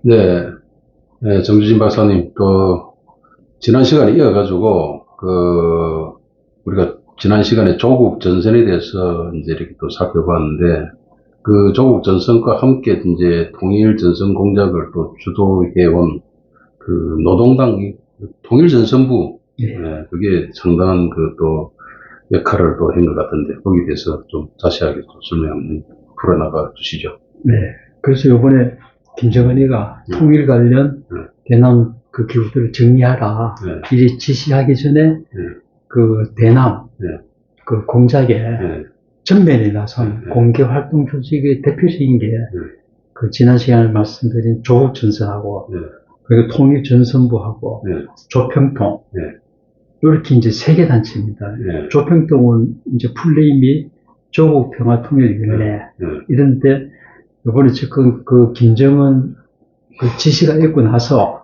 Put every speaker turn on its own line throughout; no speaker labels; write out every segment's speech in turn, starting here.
네, 네, 정주진 박사님, 지난 시간에 이어가지고, 우리가 지난 시간에 조국 전선에 대해서 이제 이렇게 또 살펴봤는데, 그 조국 전선과 함께 이제 통일 전선 공작을 또 주도해온 노동당 통일전선부,
예.
네, 그게 상당한 또 역할을 또 한 것 같은데, 거기에 대해서 좀 자세하게 또 설명 한번 풀어나가 주시죠.
네. 그래서 요번에 김정은이가 통일 관련 대남 그 기구들을 정리하라. 이리 지시하기 전에 대남 그 공작에 전면에 나선 공개 활동 조직의 대표적인 게 지난 시간에 말씀드린 조국 전선하고 그리고 통일전선부하고 조평통 이렇게 이제 세 개 단체입니다. 조평통은 이제 플레이 및 조국 평화통일위원회 이런데 이번에 지금 김정은 지시가 있고 나서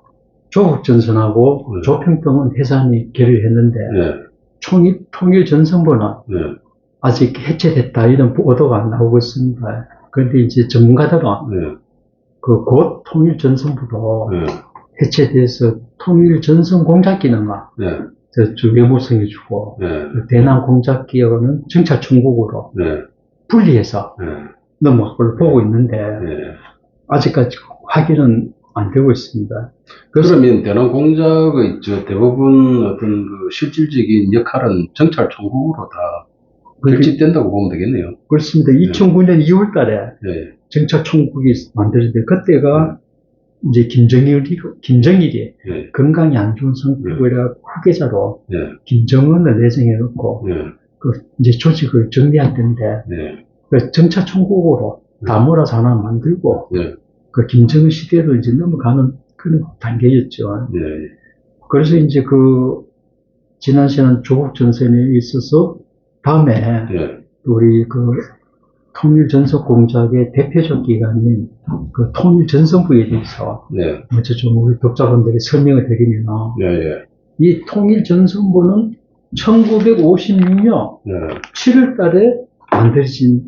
조국 전선하고 조평통은 해산이 결의했는데 통일전선부는 아직 해체됐다 이런 보도가 안 나오고 있습니다. 그런데 이제 전문가들은 곧 통일전선부도 해체돼서 통일전선 공작기능과 외무성해주고 대남 공작기업은 정찰총국으로 분리해서 넘어갈 걸 보고 있는데 아직까지 확인은 안 되고 있습니다.
그러면 대남 공작의 대부분 어떤 실질적인 역할은 정찰총국으로 다 결집된다고 보면 되겠네요.
그렇습니다. 2009년 2월 달에 정찰총국이 만들어졌는데 그때가 이제 김정일이 건강이 안 좋은 상태라 후계자로 김정은을 내정해놓고 이제 조직을 정리할 텐데 정찰총국으로 다 몰아서 하나 만들고 김정은 시대로 이제 넘어가는 그런 단계였죠. 그래서 이제 지난 시간 조국 전선에 있어서 다음에 우리 통일전선 공작의 대표적 기관인 통일전선부에 대해서 먼저 좀 우리 독자분들이 설명을 드리면 이 통일전선부는 1956년 7월 달에 만들어진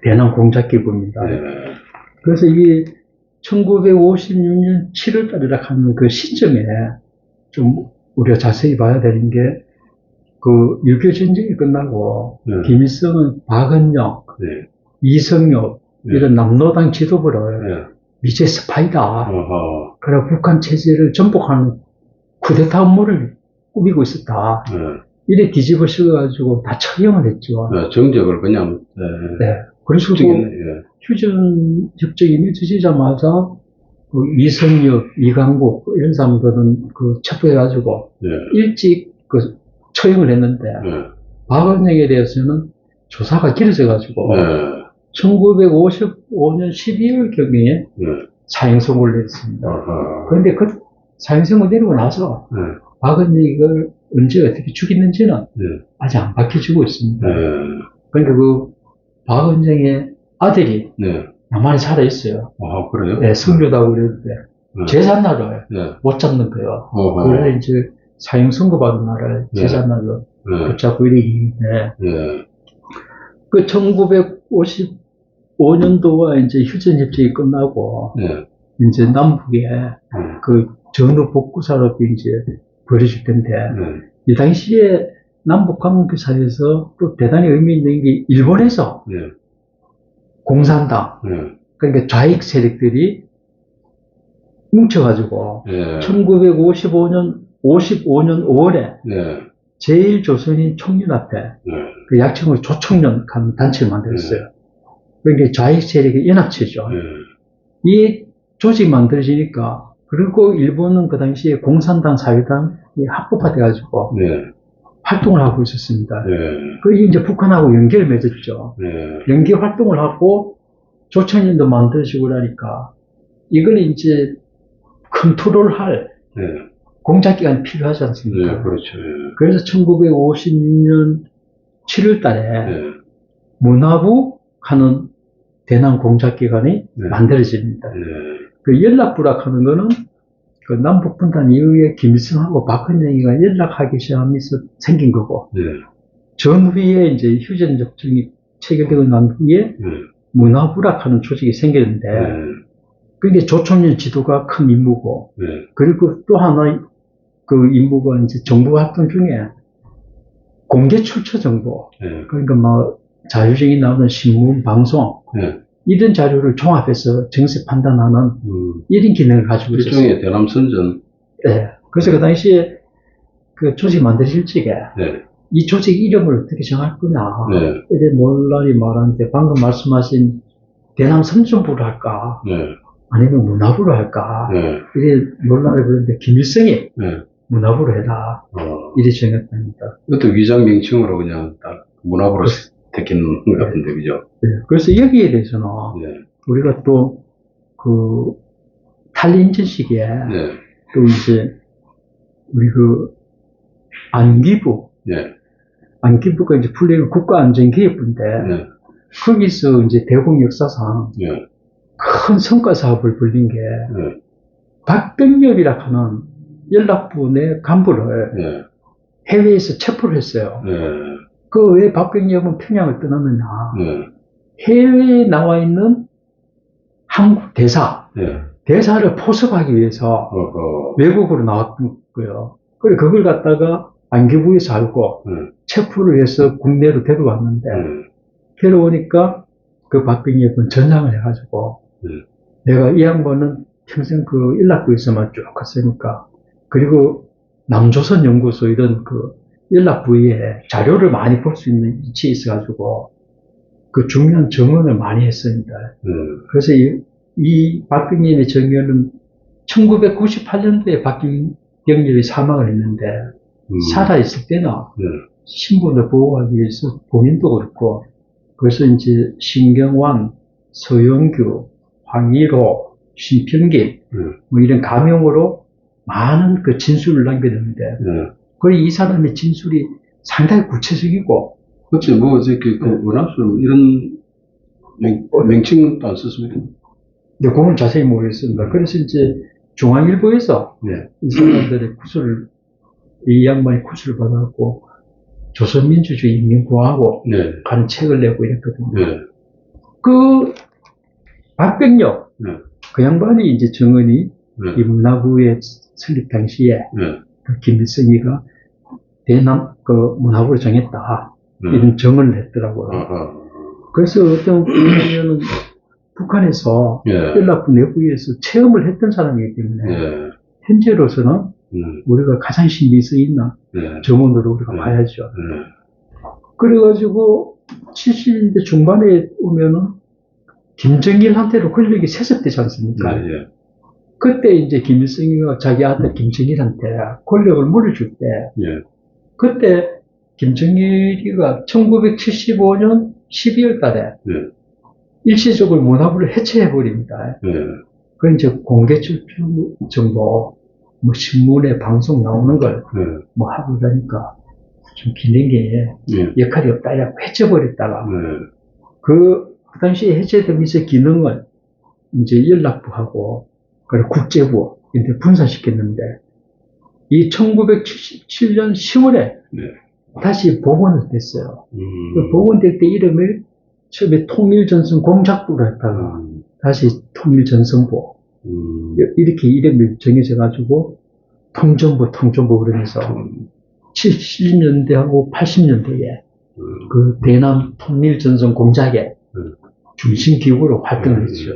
대남 공작기구입니다. 그래서 이게 1956년 7월 달이라 하는 시점에 좀 우리가 자세히 봐야 되는 게 6.25 전쟁이 끝나고 김일성은 박은영, 이성엽 이런 남로당 지도부를 미제 스파이다. 그리고 북한 체제를 전복하는 쿠데타 음모를 꾸미고 있었다. 이래 뒤집어 씌워가지고 다 처형을 했죠.
정적을 그냥.
그래서 휴전 협정이 맺어지자마자 이성엽, 이강국 이런 사람들은 체포해가지고 일찍 처형을 했는데 박은영에 대해서는 조사가 길어져가지고 1955년 12월경에 사형 선고를 냈습니다. 그런데 사형 선고 내리고 나서 박은영이 이걸 언제 어떻게 죽였는지는 아직 안 밝혀지고 있습니다. 그러니까 박은영의 아들이 나만이 살아있어요.
아, 그래요?
성묘다고 그랬는데 제삿날을 못 잡는 거예요. 그래서 이제 사형 선고받은 날을 제삿날로 붙잡고 이러는데 1955년도와 이제 휴전협정이 끝나고 이제 남북에 전후 복구 사업이 이제 벌어질 텐데 이 당시에 남북 관계 사이에서 또 대단히 의미 있는 게 일본에서 공산당 그러니까 좌익 세력들이 뭉쳐가지고 1955년 5월에 제1조선인 총연합회 약칭으로 조총련 하는 단체를 만들었어요. 그러니까 좌익 세력의 연합체죠. 이 조직이 만들어지니까 그리고 일본은 그 당시에 공산당 사회당이 합법화돼가지고 활동을 하고 있었습니다. 그게 이제 북한하고 연결을 맺었죠. 연계 활동을 하고 조총련도 만들어지고 그러니까 이걸 이제 컨트롤할 공작기관이 필요하지 않습니까?
그렇죠.
그래서 1956년 7월 달에 문화부 하는 대남 공작기관이 만들어집니다. 연락부라 하는 거는 남북 분단 이후에 김일성하고 박근혜가 연락하기 시작하면서 생긴 거고 전후에 이제 휴전협정이 체결되고 난 후에 문화부락하는 조직이 생겼는데, 그게 조총련 지도가 큰 임무고, 그리고 또 하나 그 임무가 이제 정부 활동 중에 공개 출처 정보, 그러니까 뭐 자율적인 나오는 신문, 방송, 이런 자료를 종합해서 정세 판단하는 이런 기능을 가지고 있었어요.
일종의 대남선전.
네. 그래서 그 당시에 그 조직 만들어질 적에 이 조직 이름을 어떻게 정할 거냐. 이런 논란이 많았는데 방금 말씀하신 대남선전부를 할까? 아니면 문화부를 할까? 이런 논란을 벌였는데 김일성이 문화부를 해라. 이래 정했답니다.
그것도 위장 명칭으로 그냥 딱 문화부로 택했는 것 같은데, 그죠?
그래서 여기에 대해서는 우리가 또 그 탈인전 시기에 또 이제 우리 그 안기부, 안기부가 이제 풀리는 국가안전기획부인데 거기서 이제 대공 역사상 큰 성과 사업을 벌린 게 박병엽이라 하는 연락부 내 간부를 해외에서 체포를 했어요. 그 왜 박병엽은 평양을 떠났느냐. 해외에 나와 있는 한국 대사를 포섭하기 위해서 외국으로 나왔던 거예요. 그래, 그걸 갖다가 안기부에서 알고 체포를 해서 국내로 데려왔는데, 데려오니까 그 박병엽은 전향을 해가지고, 내가 이 양반은 평생 그 연락부에서만 쭉 갔으니까, 그리고 남조선 연구소 이런 그 연락부에 자료를 많이 볼 수 있는 위치에 있어가지고, 그 중요한 정언을 많이 했습니다. 그래서 이 박병엽의 정언은 1998년도에 박병엽이 사망을 했는데, 살아있을 때는 신분을 보호하기 위해서 본인도 그렇고, 그래서 이제 신경환, 서영규, 황일호, 신평길, 뭐 이런 가명으로 많은 그 진술을 남겼는데, 그리고 이 사람의 진술이 상당히 구체적이고,
그렇지, 뭐, 이렇게, 원학술, 이런, 명칭도 안 썼습니까?
네, 그건 자세히 모르겠습니다. 그래서 이제 중앙일보에서 이 사람들의 구술을, 이 양반의 구술을 받아갖고, 조선민주주의 인민공화국 하는 책을 내고 이랬거든요. 그, 박병엽, 그 양반이 이제 정언이, 이 문화부의 설립 당시에, 그 김일성이가 대남, 그 문화부를 정했다. 이런 정언을 했더라고요. 그래서 어떤 보면은 북한에서 연락부 내부에서 체험을 했던 사람이기 때문에 현재로서는 우리가 가장 신빙성이 있나 정언으로 우리가 봐야죠. 그래가지고 70년대 중반에 오면은 김정일한테로 권력이 세습되지 않습니까? 그때 이제 김일성이가 자기 아들 김정일한테 권력을 물어줄 때 그때 김정일이가 1975년 12월 달에 일시적으로 문화부를 해체해버립니다. 그 이제 공개 출처 정보, 뭐 신문에 방송 나오는 걸 뭐 하고 그러니까 좀 기는 게 역할이 없다 이라고 해체버렸다가 그 당시에 해체되면서 기능을 이제 연락부하고 그리고 국제부 이렇게 분산시켰는데 이 1977년 10월에 다시 복원을 됐어요. 그 복원될 때 이름을 처음에 통일전선공작부로 했다가 다시 통일전선부 이렇게 이름을 정해져가지고 통전부 그러면서 70년대하고 80년대에 그 대남 통일전선공작의 중심기구로 활동을 했죠.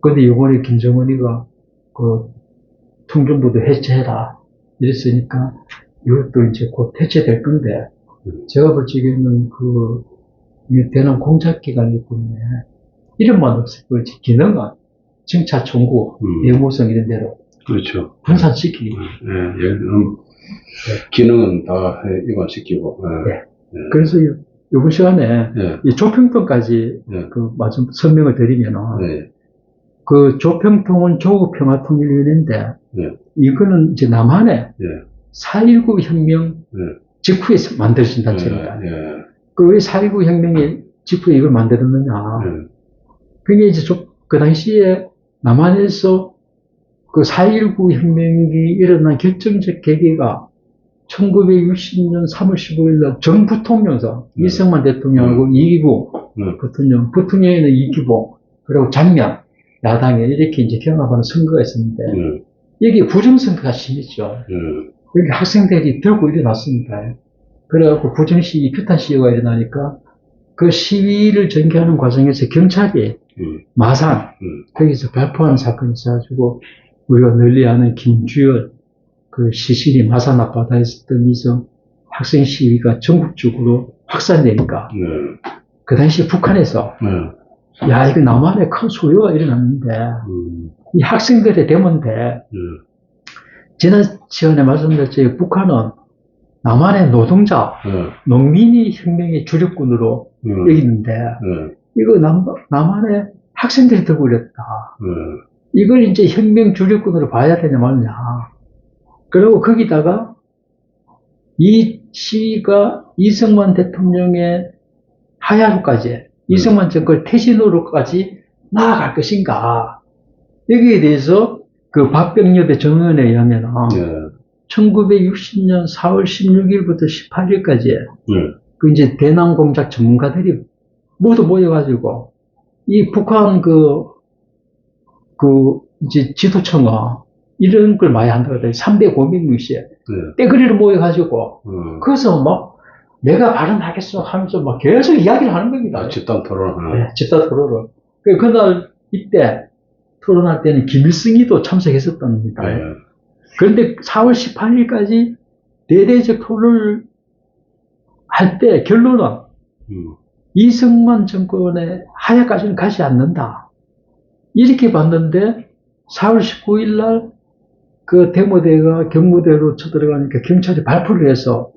그런데 이번에 김정은이가 그 통전부도 해체해라 이랬으니까 이것도 이제 곧 해체될 건데, 제가 볼 적에는 그, 대남 공작기관이기 때문에, 이름만 없을 뿐이지, 기능은 정차 총구, 예무성 이런 데로.
그렇죠.
분산시키기.
기능은 다 이관시키고.
그래서 이번 시간에, 이 조평통까지 그, 마지막 설명을 드리면은, 그 조평통은 조국평화통일위원회인데, 이거는 이제 남한에, 4.19 혁명 직후에 만들어진 단체입니다. 그 왜 4.19 혁명의 직후에 이걸 만들었느냐. 그게 이제 그 당시에 남한에서 그 4.19 혁명이 일어난 결정적 계기가 1960년 3월 15일 날 전 부통령상 이승만 대통령하고 이기부 부통령에는 이기부 그리고 장면 야당에 이렇게 이제 경합하는 선거가 있었는데 여기 부정선거가 심했죠. 여기 학생들이 들고 일어났습니다. 그래갖고 부정시위, 규탄 시위가 일어나니까 그 시위를 전개하는 과정에서 경찰이 마산 거기서 발포하는 사건이 있어가지고 우리가 널리 아는 김주열 그 시신이 마산 앞바다에서 뜨면서 학생 시위가 전국적으로 확산되니까 그 당시 북한에서 야 이거 남한에 큰 소요가 일어났는데 이 학생들의 데모인데 지난 시간에 말씀드렸죠. 북한은 남한의 노동자, 농민이 혁명의 주력군으로 여기는데 이거 남한의 학생들이 들고 이랬다. 이걸 이제 혁명 주력군으로 봐야 되냐 말냐. 그리고 거기다가 이 시위가 이승만 대통령의 하야로까지 이승만 정권 퇴진으로까지 나아갈 것인가. 여기에 대해서 그 박병엽의 정언에 의하면 1960년 4월 16일부터 18일까지 그 이제 대남 공작 전문가들이 모두 모여가지고 이 북한 그 이제 지도청은 이런 걸 많이 한다고 해요. 305명씩 떼거리를 모여가지고 거기서 막 내가 발언하겠어 하면서 막 계속 이야기를 하는 겁니다.
집단 토론.
네, 집단 토론을. 그날 이때 토론할 때는 김일성이도 참석했었답니다. 그런데 4월 18일까지 대대적 토론을 할 때 결론은 이승만 정권의 하야까지는 가지 않는다. 이렇게 봤는데 4월 19일 날 그 데모대가 경무대로 쳐들어가니까 경찰이 발포를 해서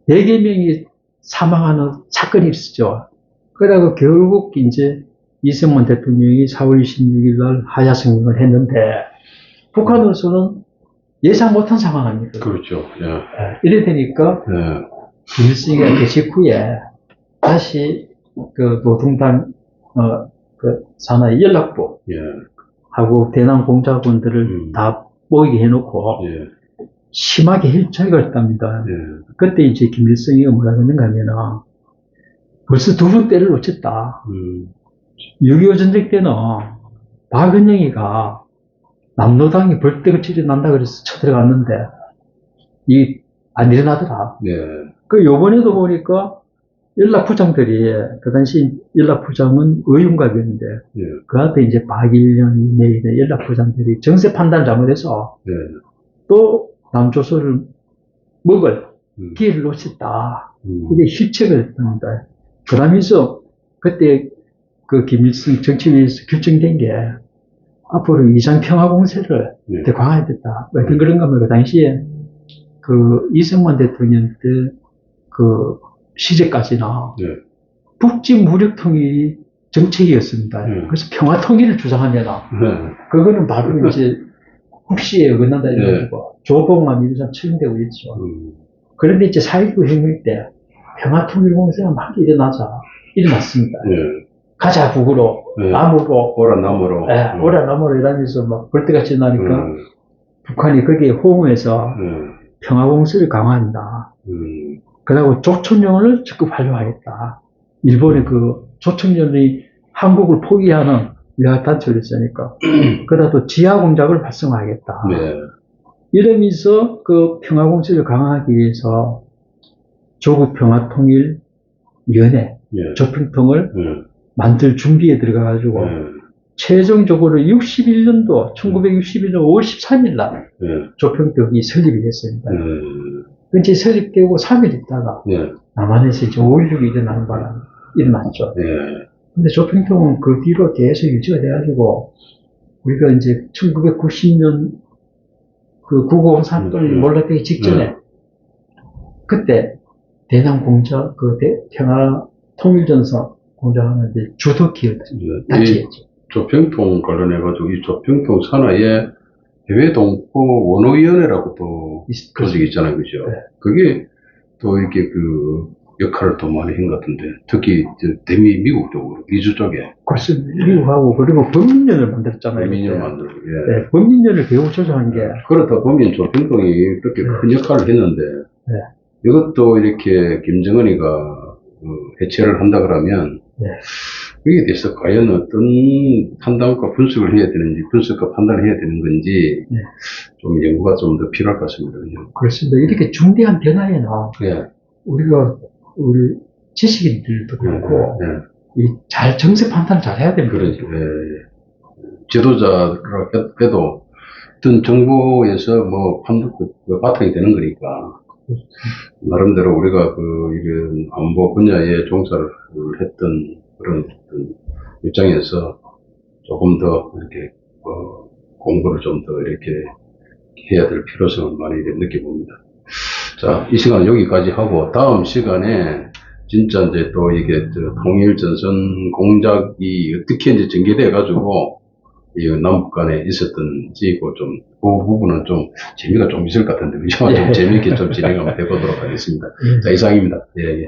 4개 명이 사망하는 사건이 있었죠. 그러다가 결국 이제 이승만 대통령이 4월 26일 날 하야 성명을 했는데 북한으로서는 예상 못한 상황 아닙니까?
그렇죠.
이래 되니까 김일성이 그 직후에 다시 그 노동당 그 산하의 연락부 하고 대남 공작원들을 다 모이게 해놓고 심하게 힐책을 했답니다. 그때 이제 김일성이 뭐라 그러는가 하면은 벌써 두 번 때를 놓쳤다. 6.25 전쟁 때는 박은영이가 남노당이 벌떡을 일어난다 그래서 쳐들어갔는데 안 일어나더라. 그 요번에도 보니까 연락부장들이 그 당시 연락부장은 의윤갑이었는데 그 앞에 이제 박일련, 이내일의 연락부장들이 정세 판단을 잘못해서 또 남조선을 먹을 기회를 놓쳤다. 이게 실책을 했답니다. 그러면서 그때 그 김일성 정치위에서 결정된 게 앞으로 이장평화공세를 더 강화해야 됐다. 왜 그런가 하면 그 당시에 그 이승만 대통령 때 그 시제까지나 북진 무력 통일이 정책이었습니다. 그래서 평화 통일을 주장하면 그거는 바로 이제 국시에 어긋난다 이래가지고 조봉암 이루산 처형되고 있죠. 그런데 이제 4.19 혁명 때 평화 통일 공세가 막 일어났습니다. 가자 북으로 남으로
오라 남으로
오라 남으로 이러면서 막 벌떼같이 나니까 북한이 거기에 호응해서 평화공세를 강화한다. 그러고 조총련을 적극 활용하겠다. 일본의 그 조총련이 한국을 포기하는 외화단체를 했으니까 그래도 지하공작을 활성화하겠다. 이러면서 그 평화공세를 강화하기 위해서 조국평화통일위원회 조평통을 만들 준비에 들어가가지고 최종적으로 1961년 5월 13일 날 조평통이 설립이 됐습니다. 그게 설립되고 3일 있다가 남한에서 이제 5.16이 일어나는 바람에 일어났죠. 근데 조평통은 그 뒤로 계속 유지가 돼가지고 우리가 이제 1990년 그 9.5 사건이 몰락되기 직전에 그때 대남 공작 그 평화 통일전선 공작하는데 주도기였죠. 단체였죠.
조평통 관련해가지고 이 조평통 산하에 해외동포 원호위원회라고 또 조직이 있잖아요, 그죠? 그게 또 이렇게 그 역할을 더 많이 한 것 같은데, 특히 대미 미국 쪽으로, 미주 쪽에.
그렇습니다. 미국하고 그리고 법민련을 만들었잖아요.
법민련을 만들고,
법민련을 배우 조정한 게.
그렇다 보면 조평통이 그렇게 큰 역할을 했는데,
네.
이것도 이렇게 김정은이가 해체를 한다 그러면
네.
여기에 대해서 과연 어떤 판단과 분석을 해야 되는지, 분석과 판단을 해야 되는 건지
네.
좀 연구가 좀 더 필요할 것 같습니다. 그죠?
그렇습니다. 이렇게 중대한 변화에는
예.
우리 지식인들도 그렇고
예.
잘 정세 판단을 잘 해야 됩니다.
그렇죠. 예. 지도자라 해도 어떤 정보에서 뭐 바탕이 되는 거니까 나름대로 우리가 이런 안보 분야에 종사를 했던 그런 어떤 입장에서 조금 더 이렇게 공부를 좀 더 이렇게 해야 될 필요성을 많이 느껴봅니다. 자, 이 시간은 여기까지 하고 다음 시간에 진짜 이제 또 이게 통일전선 공작이 어떻게 이제 전개돼 가지고 이 남북 간에 있었던지 그 부분은 좀 재미가 좀 있을 것 같은데 그죠? 좀 재미있게 좀 진행하면 해보도록 하겠습니다. 자, 이상입니다. 예, 예.